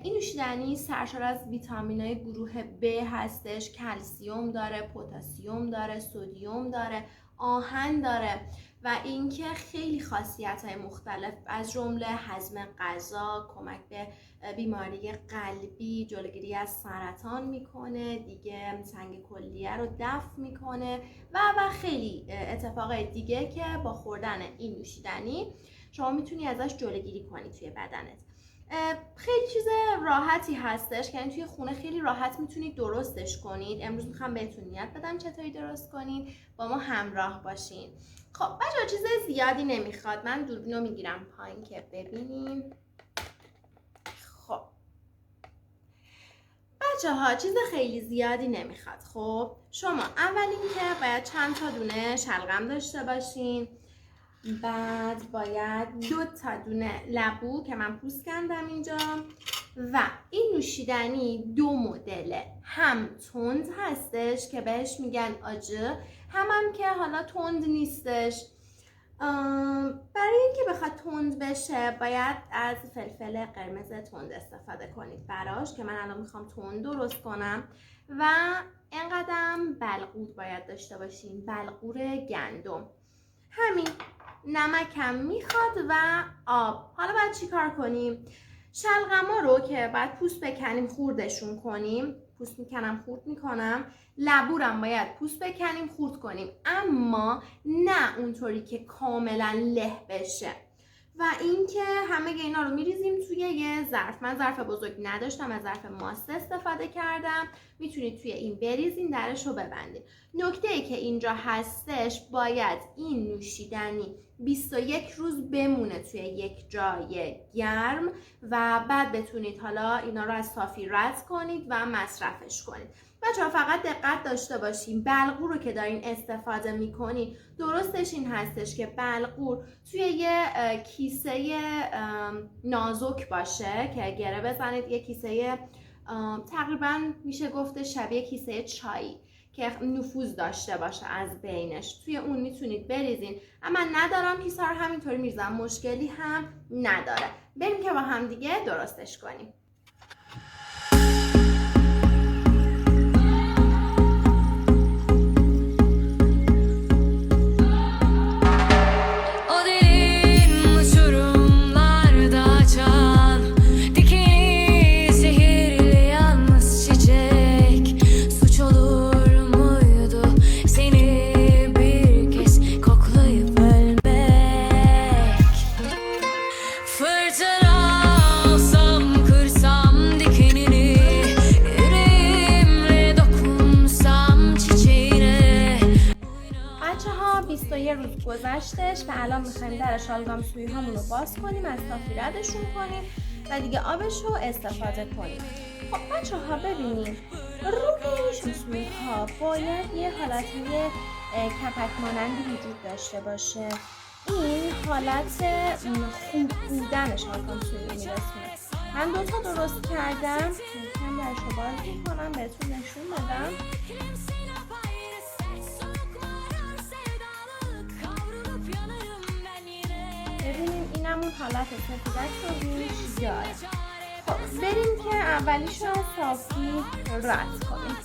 این نوشیدنی سرشار از ویتامین‌های گروه B هستش، کلسیم داره، پتاسیم داره، سدیم داره، آهن داره و اینکه خیلی خاصیت‌های مختلف از جمله هضم غذا، کمک به بیماری قلبی، جلوگیری از سرطان میکنه، دیگه سنگ کلیه رو دفع میکنه و خیلی اتفاقای دیگه که با خوردن این نوشیدنی شما میتونی ازش جلوگیری کنی توی بدنت. خیلی چیز راحتی هستش که یعنی توی خونه خیلی راحت میتونید درستش کنید. امروز میخوام بهتون یاد بدم چطوری درست کنید، با ما همراه باشین. خب بچه‌ها چیز زیادی نمیخواد، من دوربینو میگیرم پایین که ببینیم. خب بچه‌ها چیز خیلی زیادی نمیخواد. خب شما اول اینکه باید چند تا دونه شلغم داشته باشین، بعد باید 2 تا دونه لبو که من پوست کندم اینجا و این نوشیدنی 2 مدله، هم تند هستش که بهش میگن آجه، هم که حالا تند نیستش. برای اینکه بخواد تند بشه باید از فلفل قرمز تند استفاده کنید براش که من الان میخوام تند درست کنم و اینقدرم بلغور باید داشته باشین، بلغور گندم. همین، نمکم میخواد و آب. حالا باید چی کار کنیم؟ شلغما رو که باید پوست بکنیم خردشون کنیم، پوست میکنم خرد میکنم، لبورم باید پوست بکنیم خرد کنیم، اما نه اونطوری که کاملا له بشه. و اینکه همه اینا رو میریزیم توی یه ظرف. من ظرف بزرگ نداشتم، از ظرف ماسته استفاده کردم. میتونید توی این بریزین، درش رو ببندید. نکته ای که اینجا هستش، باید این نوشیدنی 21 روز بمونه توی یک جای گرم و بعد بتونید حالا اینا رو از صافی رد کنید و مصرفش کنید. بچه‌ها فقط دقت داشته باشین، بلغور رو که دارین استفاده میکنین درستش این هستش که بلغور توی یه کیسه نازک باشه که گره بزنید، یه کیسه تقریبا میشه گفته شبیه کیسه چایی که نفوذ داشته باشه از بینش، توی اون میتونید بریزین. اما ندارم کیسه رو همینطوری میریزم، مشکلی هم نداره. بریم که با هم دیگه درستش کنیم. یه روز گذشتش و الان میخوایم در شالگام سویی هامون رو باز کنیم، از صافی ردشون کنیم و دیگه آبش رو استفاده کنیم. خب بچه ها ببینیم روی سویی ها باید یه حالتی کپک مانندی وجود داشته باشه. این حالت خوب بودن شالگام سویی رو میرسونه. من 2 تا درست کردم، میتونم درش رو باز میکنم بهتون نشون بدم. ببینیم اینم اون حالت سفیدک رو روش داره. خب بریم که اولیش رو از صافی رد کنیم.